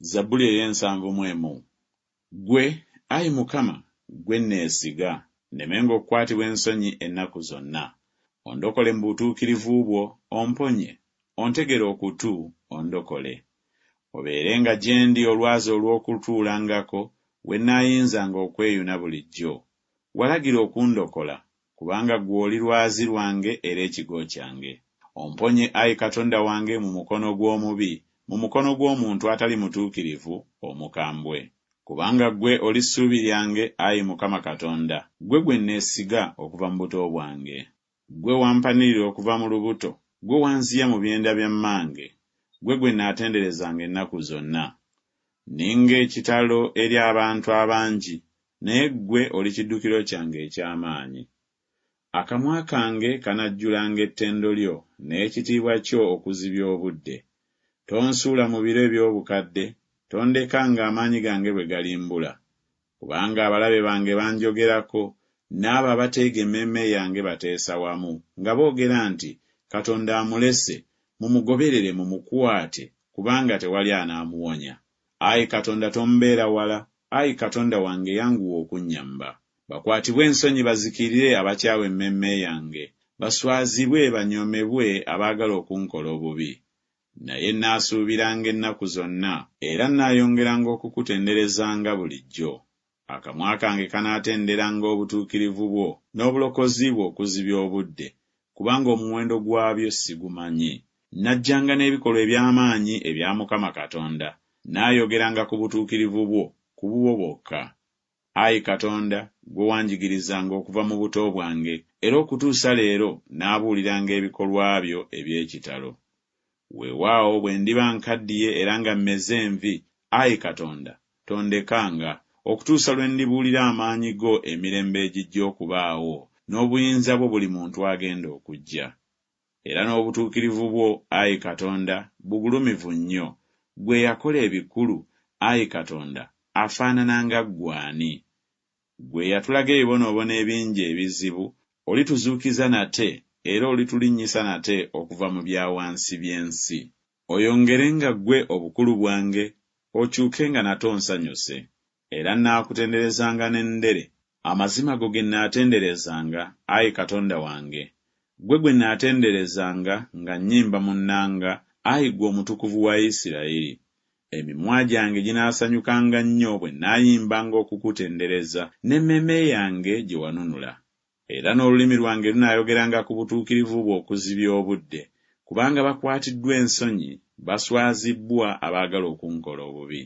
Zabbuli ey'ensanvu Gwe, Ayi Mukama, gwe neesiga, nnemenga okukwatibwa ensonyi ennaku zonna. Ondokole mu butuukirivu bwo, omponye, ontegere okutu, ondokole. Obeerenga gye ndi olwazi olw'okutuulangako, we nnaayinzanga okweyuna bulijjo. Walagira okundokola, kubanga ggwe oli lwazi lwange era ekigo kyange. Omponye, Ayi Katonda wange, mu mukono gw'omubi, mu mukono gw'omuntu atali mutuukirivu, omukambwe. Kubanga ggwe oli ssuubi lyange, Ayi Mukama Katonda, gwe neesiga okuva mu buto bwange. Gwe wampanirira okuva mu lubuto, gwe wanziya mu byenda bya mmange, gwe nnaatenderezanga ennaku zonna. Ninga ekitalo eri abantu abangi, naye ggwe oli kiddukiro kyange eky'amaanyi. Akamwa kange kanajjulanga ettendo lyo, n'ekitiibwa kyo okuzibya obudde. Tonsuula mu biro eby'obukadde, tondekanga amaanyi gange bwe galimbula. Kubanga abalabe bange banjogerako, n'abo abateega emmeeme yange bateesa wamu, nga boogera nti, Katonda amulese, mumugoberere mumukwate, kubanga tewali anaamuwonya. Ayi Katonda tombeera wala, Ayi Katonda wange yanguwa okunnyamba. Bakwatibwe ensonyi bazikirire abakyawa emmeeme yange, baswazibwe banyoomebwe abaagala okunkola obubi. Naye nnaasuubiranga ennaku zonna, era nnaayongeranga okukutenderezanga bulijjo. Akamwa kange kanaatenderanga obutuukirivu bwo, n'obulokozi bwo okuzibya obudde, kubanga omuwendo gwabyo sigumanyi. Najjanga n'ebikolwa eby'amaanyi ebya Mukama Katonda, naayogeranga ku butuukirivu bwo, ku bubwo bwokka. Ayi Katonda, gwe wanjigirizanga okuva mu buto bwange, era okutuusa leero naabuuliranga ebikolwa byo eby'ekitalo. Weewaawo bwe ndiba nkaddiye era nga mmeze envi, Ayi Katonda, tondekanga, okutuusa lwe ndibuulira amaanyi go emirembe egijja okubaawo, n'obuyinza bwo buli muntu agenda okujja. Era n'obutuukirivu bwo, Ayi Katonda, bugulumivu nnyo. Gwe yakola ebikulu, Ayi Katonda, afaanana nga ggwani. Gwe yatulaga ebibonoobono ebingi ebizibu, olituzuukiza nate, era olitulinnyisa nate okuva mu byawansi by'ensi. Oyongerenga ggwe obukulu bwange, okyukenga nate onsanyuse. Era nnaakutenderezanga n'endere, amazima go ge nnaatenderezanga, Ayi Katonda wange. Gwe nnaatenderezanga nga nnyimba mu nnanga, Ayi ggwe Omutukuvu wa Isirayiri. Emimwa gyange ginaasanyukanga nnyo bwe nnaayimbanga okukutendereza, n'emmeeme yange gye wanunula. Era n'olulimi lwange lunaayogeranga ku butuukirivu bwo okuzibya obudde, kubanga bakwatiddwa ensonyi, baswazibbwa abaagala okunkola obubi.